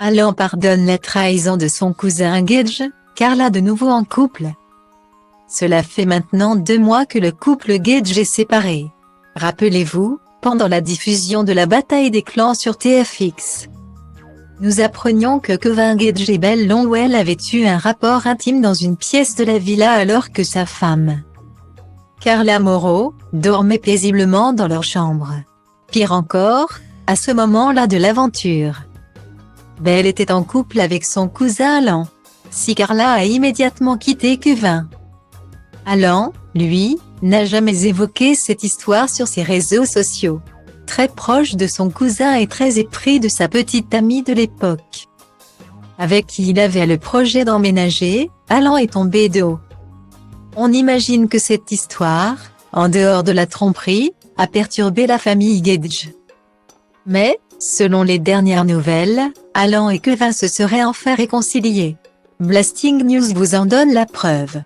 Alan pardonne la trahison de son cousin Gage, Carla de nouveau en couple. Cela fait maintenant 2 mois que le couple Gage est séparé. Rappelez-vous, pendant la diffusion de la bataille des clans sur TFX. Nous apprenions que Kevin Gage et Belle Longwell avaient eu un rapport intime dans une pièce de la villa alors que sa femme, Carla Morrow, dormait paisiblement dans leur chambre. Pire encore, à ce moment-là de l'aventure, Belle était en couple avec son cousin Alan. Si Carla a immédiatement quitté Kevin, Alan, lui, n'a jamais évoqué cette histoire sur ses réseaux sociaux. Très proche de son cousin et très épris de sa petite amie de l'époque, avec qui il avait le projet d'emménager, Alan est tombé de haut. On imagine que cette histoire, en dehors de la tromperie, a perturbé la famille Gage. Mais, selon les dernières nouvelles, Alan et Kevin se seraient enfin réconciliés. Blasting News vous en donne la preuve.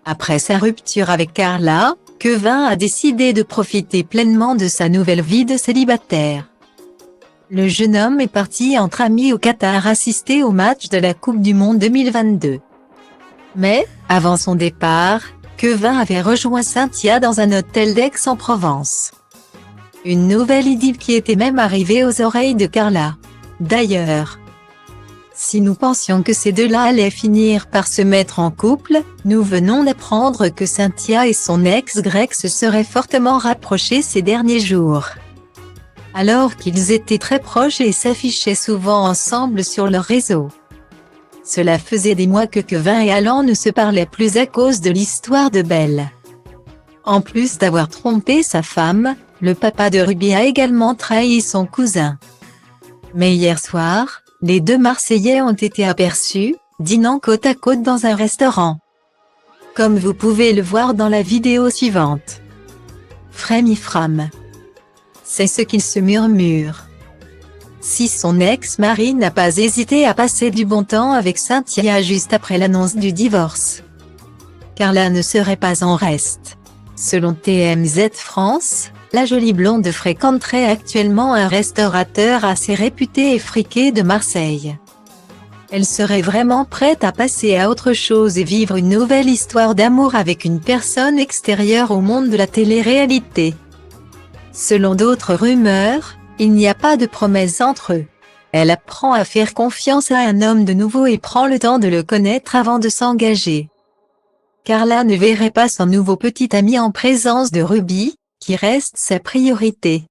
Après sa rupture avec Carla, Kevin a décidé de profiter pleinement de sa nouvelle vie de célibataire. Le jeune homme est parti entre amis au Qatar assister au match de la Coupe du Monde 2022. Mais, avant son départ, Kevin avait rejoint Cynthia dans un hôtel d'Aix-en-Provence. Une nouvelle idylle qui était même arrivée aux oreilles de Carla. D'ailleurs, si nous pensions que ces deux-là allaient finir par se mettre en couple, nous venons d'apprendre que Cynthia et son ex-grec se seraient fortement rapprochés ces derniers jours. Alors qu'ils étaient très proches et s'affichaient souvent ensemble sur leurs réseaux. Cela faisait des mois que Kevin et Alan ne se parlaient plus à cause de l'histoire de Belle. En plus d'avoir trompé sa femme, le papa de Ruby a également trahi son cousin. Mais hier soir, les deux Marseillais ont été aperçus, dînant côte à côte dans un restaurant. Comme vous pouvez le voir dans la vidéo suivante. Frémifram. C'est ce qu'ils se murmurent. Si son ex-mari n'a pas hésité à passer du bon temps avec Cynthia juste après l'annonce du divorce, Carla ne serait pas en reste. Selon TMZ France, la jolie blonde fréquenterait actuellement un restaurateur assez réputé et friqué de Marseille. Elle serait vraiment prête à passer à autre chose et vivre une nouvelle histoire d'amour avec une personne extérieure au monde de la télé-réalité. Selon d'autres rumeurs, il n'y a pas de promesse entre eux. Elle apprend à faire confiance à un homme de nouveau et prend le temps de le connaître avant de s'engager. Carla ne verrait pas son nouveau petit ami en présence de Ruby, qui reste sa priorité.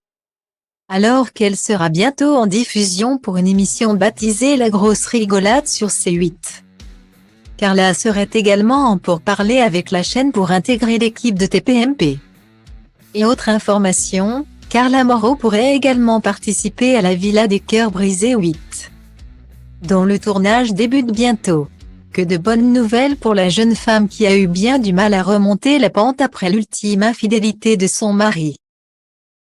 Alors qu'elle sera bientôt en diffusion pour une émission baptisée La Grosse Rigolade sur C8. Carla serait également en pourparlers avec la chaîne pour intégrer l'équipe de TPMP. Et autre information, Carla Morrow pourrait également participer à la Villa des Cœurs Brisés 8, dont le tournage débute bientôt. Que de bonnes nouvelles pour la jeune femme qui a eu bien du mal à remonter la pente après l'ultime infidélité de son mari.